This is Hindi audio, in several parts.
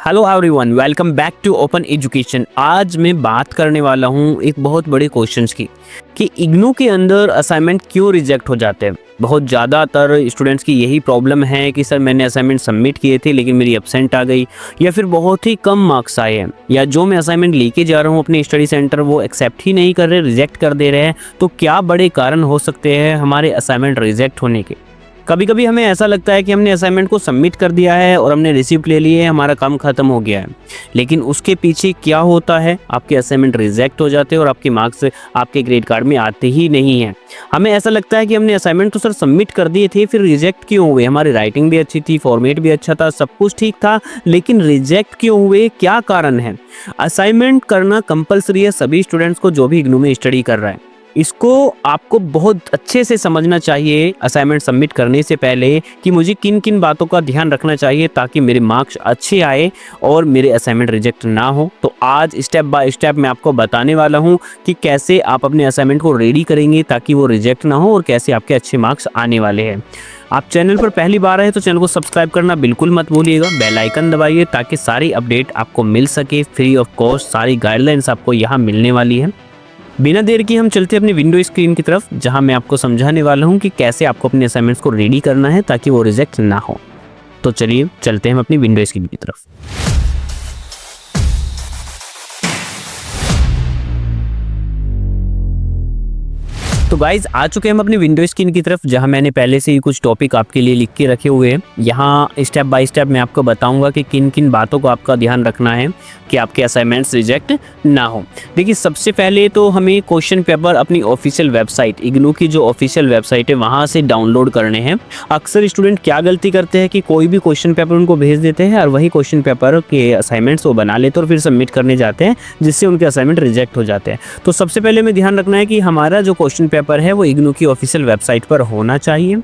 Hello everyone, welcome back to open education. आज मैं बात करने वाला हूँ एक बहुत बड़े क्वेश्चंस की कि इग्नू के अंदर असाइनमेंट क्यों रिजेक्ट हो जाते हैं। बहुत ज़्यादातर स्टूडेंट्स की यही प्रॉब्लम है कि सर मैंने असाइनमेंट सबमिट किए थे लेकिन मेरी एब्सेंट आ गई, या फिर बहुत ही कम मार्क्स आए हैं, या जो मैं असाइनमेंट लेके जा रहा हूँ अपने स्टडी सेंटर वो एक्सेप्ट ही नहीं कर रहे, रिजेक्ट कर दे रहे हैं। तो क्या बड़े कारण हो सकते हैं हमारे असाइनमेंट रिजेक्ट होने के। कभी कभी हमें ऐसा लगता है कि हमने असाइनमेंट को सबमिट कर दिया है और हमने रिसिप्ट ले लिए, हमारा काम खत्म हो गया है, लेकिन उसके पीछे क्या होता है, आपके असाइनमेंट रिजेक्ट हो जाते हैं और आपके मार्क्स आपके ग्रेड कार्ड में आते ही नहीं हैं। हमें ऐसा लगता है कि हमने असाइनमेंट तो सर सबमिट कर दिए थे, फिर रिजेक्ट क्यों हुए। हमारी राइटिंग भी अच्छी थी, फॉर्मेट भी अच्छा था, सब कुछ ठीक था, लेकिन रिजेक्ट क्यों हुए, क्या कारण है। असाइनमेंट करना कंपलसरी है सभी स्टूडेंट्स को जो भी इग्नू में स्टडी कर रहा है। इसको आपको बहुत अच्छे से समझना चाहिए असाइनमेंट सबमिट करने से पहले कि मुझे किन किन बातों का ध्यान रखना चाहिए ताकि मेरे मार्क्स अच्छे आए और मेरे असाइनमेंट रिजेक्ट ना हो। तो आज स्टेप बाय स्टेप मैं आपको बताने वाला हूं कि कैसे आप अपने असाइनमेंट को रेडी करेंगे ताकि वो रिजेक्ट ना हो और कैसे आपके अच्छे मार्क्स आने वाले हैं। आप चैनल पर पहली बार आए तो चैनल को सब्सक्राइब करना बिल्कुल मत भूलिएगा, बेल आइकन दबाइए ताकि सारी अपडेट आपको मिल सके फ्री ऑफ कॉस्ट। सारी गाइडलाइंस आपको यहाँ मिलने वाली है। बिना देर की हम चलते हैं अपनी विंडो स्क्रीन की तरफ, जहां मैं आपको समझाने वाला हूं कि कैसे आपको अपने असाइनमेंट्स को रेडी करना है ताकि वो रिजेक्ट ना हो। तो चलिए चलते हैं अपनी विंडो स्क्रीन की तरफ। तो गाइज आ चुके हैं हम अपनी विंडो स्क्रीन की तरफ, जहां मैंने पहले से ही कुछ टॉपिक आपके लिए लिख के रखे हुए हैं। यहाँ स्टेप बाय स्टेप मैं आपको बताऊंगा कि किन किन बातों को आपका ध्यान रखना है कि आपके असाइनमेंट्स रिजेक्ट ना हो। देखिए, सबसे पहले तो हमें क्वेश्चन पेपर अपनी ऑफिशियल वेबसाइट, इग्नू की जो ऑफिशियल वेबसाइट है वहाँ से डाउनलोड करने हैं। अक्सर स्टूडेंट क्या गलती करते हैं कि कोई भी क्वेश्चन पेपर उनको भेज देते हैं और वही क्वेश्चन पेपर के असाइनमेंट्स वो बना लेते हैं और फिर सबमिट करने जाते हैं, जिससे उनके असाइनमेंट रिजेक्ट हो जाते हैं। तो सबसे पहले हमें ध्यान रखना है कि हमारा जो क्वेश्चन पेपर है वो इग्नू की ऑफिशियल वेबसाइट पर होना चाहिए,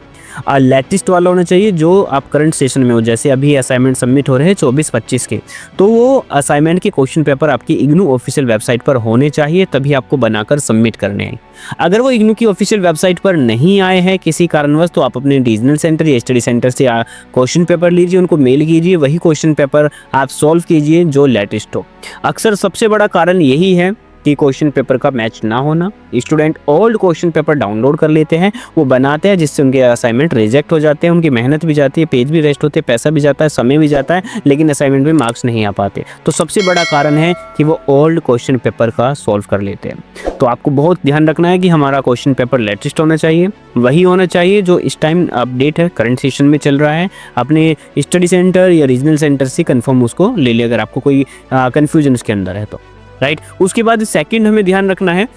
लेटेस्ट वाला होना चाहिए जो आप करंट सेशन में हो। जैसे अभी असाइनमेंट सबमिट हो रहे हैं 24-25 के, तो वो असाइनमेंट के क्वेश्चन पेपर आपकी इग्नू ऑफिशियल वेबसाइट पर होने चाहिए, तभी आपको बनाकर सबमिट करने हैं। अगर वो इग्नू की ऑफिशियल वेबसाइट पर नहीं आए हैं किसी कारणवश, तो आप अपने रीजनल सेंटर या स्टडी सेंटर से क्वेश्चन पेपर लीजिए, उनको मेल कीजिए, वही क्वेश्चन पेपर आप सॉल्व कीजिए जो लेटेस्ट हो। अक्सर सबसे बड़ा कारण यही है कि क्वेश्चन पेपर का मैच ना होना। Student old question paper download कर लेते हैं, वो बनाते हैं, जिससे उनके असाइनमेंट रिजेक्ट हो जाते हैं, उनकी मेहनत भी जाती है, पेज भी रेस्ट होते हैं, पैसा भी जाता है, समय भी जाता है, लेकिन असाइनमेंट में मार्क्स नहीं आ पाते। तो सबसे बड़ा कारण है कि वो ओल्ड क्वेश्चन पेपर का सॉल्व कर लेते हैं। तो आपको बहुत ध्यान रखना है कि हमारा क्वेश्चन पेपर लेटेस्ट होना चाहिए, वही होना चाहिए जो इस टाइम अपडेट है, करंट सेशन में चल रहा है। अपने स्टडी सेंटर या रीजनल सेंटर से कंफर्म उसको ले लिया अगर आपको कोई कन्फ्यूजन उसके अंदर है तो, राइट। उसके बाद सेकंड हमें ध्यान रखना है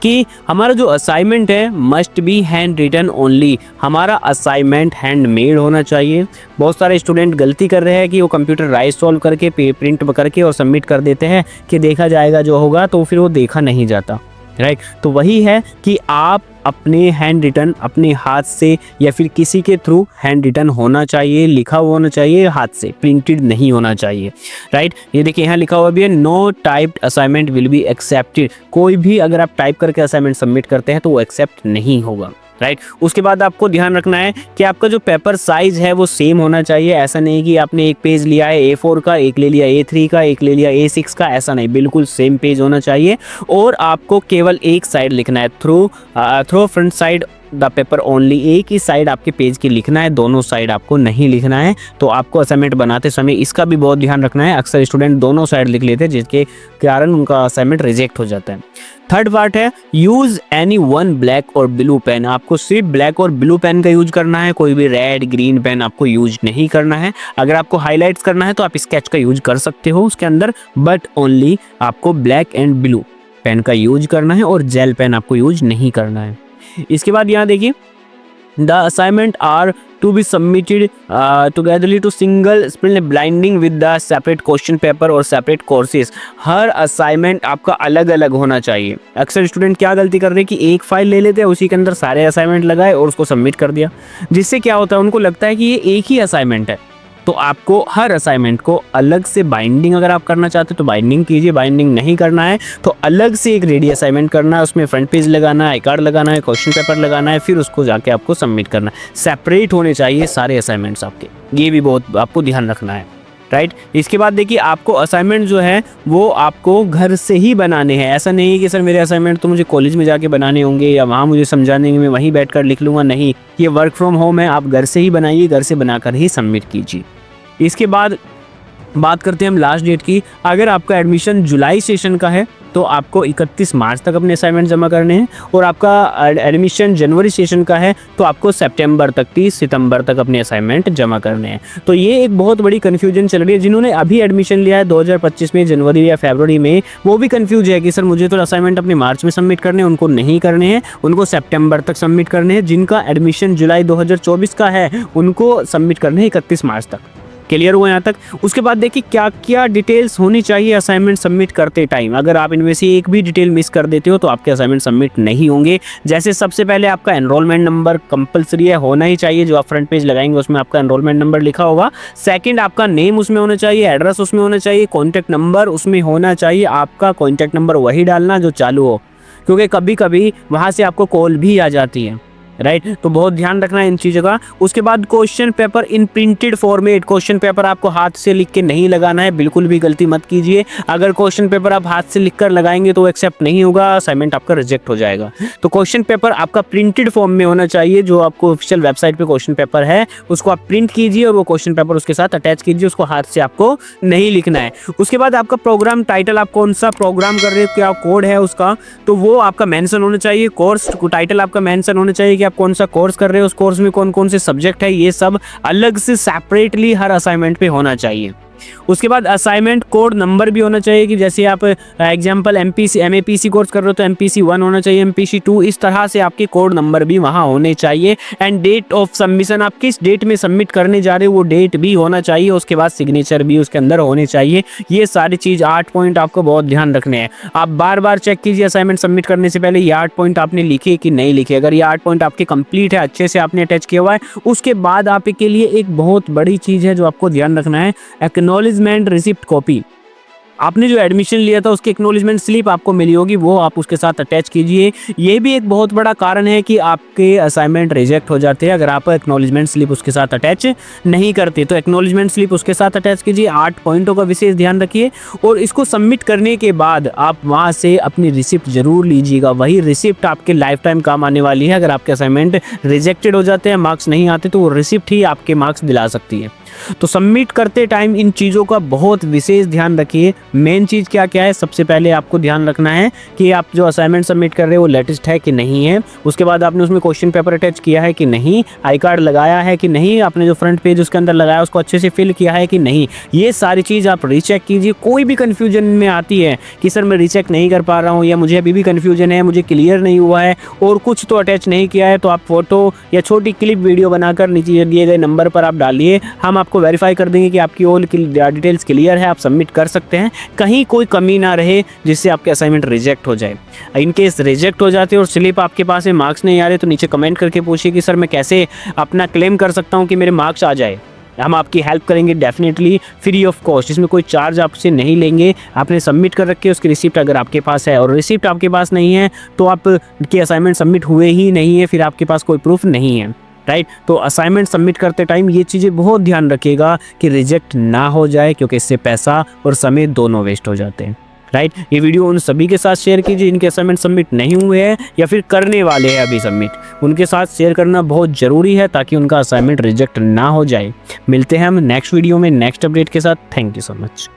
कि हमारा जो असाइनमेंट है must be handwritten only. हमारा असाइनमेंट हैंडमेड होना चाहिए। बहुत सारे स्टूडेंट गलती कर रहे हैं कि वो कंप्यूटर राइट सॉल्व करके प्रिंट करके और सबमिट कर देते हैं कि देखा जाएगा जो होगा, तो फिर वो देखा नहीं जाता, राइट। तो वही है कि आप अपने हैंड रिटन अपने हाथ से या फिर किसी के थ्रू हैंड रिटन होना चाहिए, लिखा हुआ होना चाहिए, हाथ से प्रिंटेड नहीं होना चाहिए, राइट। ये देखिए यहाँ लिखा हुआ भी है, no typed assignment will be accepted. कोई भी अगर आप टाइप करके असाइनमेंट सबमिट करते हैं तो वो एक्सेप्ट नहीं होगा, राइट। उसके बाद आपको ध्यान रखना है कि आपका जो पेपर साइज है वो सेम होना चाहिए। ऐसा नहीं कि आपने एक पेज लिया है A4 का, एक ले लिया A3 का, एक ले लिया A6 का, ऐसा नहीं, बिल्कुल सेम पेज होना चाहिए। और आपको केवल एक साइड लिखना है, through front side the paper only. एक ही साइड आपके पेज की लिखना है, दोनों साइड आपको नहीं लिखना है। तो आपको असाइनमेंट बनाते समय इसका भी बहुत ध्यान रखना है। अक्सर स्टूडेंट दोनों साइड लिख लेते हैं, जिसके कारण उनका असाइनमेंट रिजेक्ट हो जाता है। थर्ड पार्ट है, यूज एनी वन ब्लैक और ब्लू पेन। आपको सिर्फ ब्लैक और ब्लू पेन का यूज करना है, कोई भी रेड ग्रीन पेन आपको यूज नहीं करना है। अगर आपको हाईलाइट्स करना है तो आप स्केच का यूज कर सकते हो उसके अंदर, बट ओनली आपको ब्लैक एंड ब्लू पेन का यूज करना है और जेल पेन आपको यूज नहीं करना है। इसके बाद यहाँ देखिए, the assignment are to be submitted togetherly to single sprint blinding with the separate question paper और सेपरेट कोर्सेज। हर असाइनमेंट आपका अलग अलग होना चाहिए। अक्सर स्टूडेंट क्या गलती कर रहे हैं कि एक फाइल ले लेते हैं, उसी के अंदर सारे असाइनमेंट लगाए और उसको सबमिट कर दिया, जिससे क्या होता है उनको लगता है कि ये एक ही असाइनमेंट है। तो आपको हर असाइनमेंट को अलग से बाइंडिंग, अगर आप करना चाहते हो तो बाइंडिंग कीजिए, बाइंडिंग नहीं करना है तो अलग से एक रेडी असाइनमेंट करना है, उसमें फ्रंट पेज लगाना है, आई कार्ड लगाना है, क्वेश्चन पेपर लगाना है, फिर उसको जाके आपको सबमिट करना है। सेपरेट होने चाहिए सारे असाइनमेंट्स आपके, ये भी बहुत आपको ध्यान रखना है। राइट। इसके बाद देखिए आपको असाइनमेंट जो है वो आपको घर से ही बनाने हैं। ऐसा नहीं है कि सर मेरे असाइनमेंट तो मुझे कॉलेज में जाके बनाने होंगे या वहाँ मुझे समझाने होंगे, मैं वहीं बैठकर लिख लूँगा। नहीं, ये वर्क फ्रॉम होम है, आप घर से ही बनाइए, घर से बनाकर ही सबमिट कीजिए। इसके बाद बात करते हैं हम लास्ट डेट की। अगर आपका एडमिशन जुलाई सेशन का है तो आपको 31 मार्च तक अपने असाइनमेंट जमा करने हैं, और आपका एडमिशन जनवरी सेशन का है तो आपको सितंबर तक, 30 सितंबर तक अपने असाइनमेंट जमा करने हैं। तो ये एक बहुत बड़ी कन्फ्यूजन चल रही है। जिन्होंने अभी एडमिशन लिया है 2025 में जनवरी या फरवरी में, वो भी कन्फ्यूज है कि सर मुझे तो असाइनमेंट अपने मार्च में सबमिट करने हैं, उनको नहीं करने हैं, उनको सितंबर तक सबमिट करने हैं। जिनका एडमिशन जुलाई 2024 का है उनको सबमिट करने हैं 31 मार्च तक। क्लियर हुआ यहाँ तक। उसके बाद देखिए क्या क्या डिटेल्स होनी चाहिए असाइनमेंट सबमिट करते टाइम। अगर आप इनमें से एक भी डिटेल मिस कर देते हो तो आपके असाइनमेंट सबमिट नहीं होंगे। जैसे सबसे पहले आपका एनरोलमेंट नंबर कंपलसरी है, होना ही चाहिए। जो आप फ्रंट पेज लगाएंगे उसमें आपका एनरोलमेंट नंबर लिखा होगा। सेकंड, आपका नेम उसमें होना चाहिए, एड्रेस उसमें होना चाहिए, कॉन्टैक्ट नंबर उसमें होना चाहिए। आपका कॉन्टैक्ट नंबर वही डालना जो चालू हो, क्योंकि कभी कभी वहाँ से आपको कॉल भी आ जाती है, राइट। तो बहुत ध्यान रखना है इन चीज़ों का। उसके बाद question paper in printed format. Question paper आपको हाथ से लिख के नहीं लगाना है, बिल्कुल भी गलती मत कीजिए। अगर क्वेश्चन पेपर आप हाथ से लिख कर लगाएंगे तो एक्सेप्ट नहीं होगा, असाइनमेंट आपका रिजेक्ट हो जाएगा। तो क्वेश्चन पेपर आपका प्रिंटेड फॉर्म में होना चाहिए। जो आपको ऑफिशियल वेबसाइट पे क्वेश्चन पेपर है उसको आप प्रिंट कीजिए और वो क्वेश्चन पेपर उसके साथ अटैच कीजिए, उसको हाथ से आपको नहीं लिखना है। उसके बाद आपका प्रोग्राम टाइटल, आप कौन सा प्रोग्राम कर रहे हो, क्या कोड है उसका, तो वो आपका मेंशन होना चाहिए। कोर्स टाइटल आपका मेंशन होना चाहिए कि आप कौन सा कोर्स कर रहे हो, उस कोर्स में कौन कौन से सब्जेक्ट है, ये सब अलग से सेपरेटली हर असाइनमेंट पे होना चाहिए। उसके बाद असाइनमेंट कोड नंबर भी होना चाहिए कि जैसे आप एग्जांपल MAPC कोर्स कर रहे हो तो MPC 1 होना चाहिए, MPC 2, इस तरह से आपके कोड नंबर भी वहाँ होने चाहिए। एंड डेट ऑफ सबमिशन, आप किस डेट में सबमिट करने जा रहे हो वो डेट भी होना चाहिए। उसके बाद सिग्नेचर भी उसके अंदर होने चाहिए। ये सारी चीज़ 8 पॉइंट आपको बहुत ध्यान रखने हैं। आप बार बार चेक कीजिए असाइनमेंट सबमिट करने से पहले ये 8 पॉइंट आपने लिखे कि नहीं लिखे। अगर ये 8 पॉइंट आपके कंप्लीट है, अच्छे से आपने अटैच किया हुआ है, उसके बाद आपके लिए एक बहुत बड़ी चीज़ है जो आपको ध्यान रखना है, एक्नॉलेजमेंट रिसिप्ट कॉपी। आपने जो एडमिशन लिया था उसकी एक्नॉलेजमेंट स्लिप आपको मिली होगी, वो आप उसके साथ अटैच कीजिए। ये भी एक बहुत बड़ा कारण है कि आपके असाइनमेंट रिजेक्ट हो जाते हैं अगर आप एक्नॉलेजमेंट स्लिप उसके साथ अटैच नहीं करते। तो एक्नॉलेजमेंट स्लिप उसके साथ अटैच कीजिए। 8 पॉइंटों का विशेष ध्यान रखिए और इसको सबमिट करने के बाद आप वहाँ से अपनी रिसिप्ट जरूर लीजिएगा। वही रिसिप्ट आपके लाइफ टाइम काम आने वाली है। अगर आपके असाइनमेंट रिजेक्टेड हो जाते हैं, मार्क्स नहीं आते, तो वो रिसिप्ट ही आपके मार्क्स दिला सकती है। तो सबमिट करते टाइम इन चीज़ों का बहुत विशेष ध्यान रखिए। मेन चीज़ क्या क्या है, सबसे पहले आपको ध्यान रखना है कि आप जो असाइनमेंट सबमिट कर रहे हो वो लेटेस्ट है कि नहीं है। उसके बाद आपने उसमें क्वेश्चन पेपर अटैच किया है कि नहीं, आई कार्ड लगाया है कि नहीं, आपने जो फ्रंट पेज उसके अंदर लगाया उसको अच्छे से फिल किया है कि नहीं। ये सारी चीज़ आप रीचेक कीजिए। कोई भी कन्फ्यूजन में आती है कि सर मैं रीचेक नहीं कर पा रहा हूँ या मुझे अभी भी कन्फ्यूजन है, मुझे क्लियर नहीं हुआ है और कुछ तो अटैच नहीं किया है, तो आप फोटो या छोटी क्लिप वीडियो बनाकर नीचे दिए गए नंबर पर आप डालिए। हम आपको वेरीफाई कर देंगे कि आपकी ऑल डिटेल्स क्लियर है, आप सबमिट कर सकते हैं। कहीं कोई कमी ना रहे जिससे आपके असाइनमेंट रिजेक्ट हो जाए। इन केस रिजेक्ट हो जाते और स्लिप आपके पास है, मार्क्स नहीं आ रहे, तो नीचे कमेंट करके पूछिए कि सर मैं कैसे अपना क्लेम कर सकता हूं कि मेरे मार्क्स आ जाए। हम आपकी हेल्प करेंगे डेफिनेटली फ्री ऑफ कॉस्ट। इसमें कोई चार्ज आपसे नहीं लेंगे। आपने सबमिट कर रखी है, उसकी रिसिप्ट अगर आपके पास है और रिसिप्ट आपके पास नहीं है तो आपके असाइनमेंट सबमिट हुए ही नहीं है, फिर आपके पास कोई प्रूफ नहीं है, राइट। तो असाइनमेंट सबमिट करते टाइम ये चीज़ें बहुत ध्यान रखिएगा कि रिजेक्ट ना हो जाए, क्योंकि इससे पैसा और समय दोनों वेस्ट हो जाते हैं, राइट। ये वीडियो उन सभी के साथ शेयर कीजिए जिनके असाइनमेंट सबमिट नहीं हुए हैं या फिर करने वाले हैं अभी सबमिट। उनके साथ शेयर करना बहुत ज़रूरी है ताकि उनका असाइनमेंट रिजेक्ट ना हो जाए। मिलते हैं हम नेक्स्ट वीडियो में नेक्स्ट अपडेट के साथ। Thank you so much.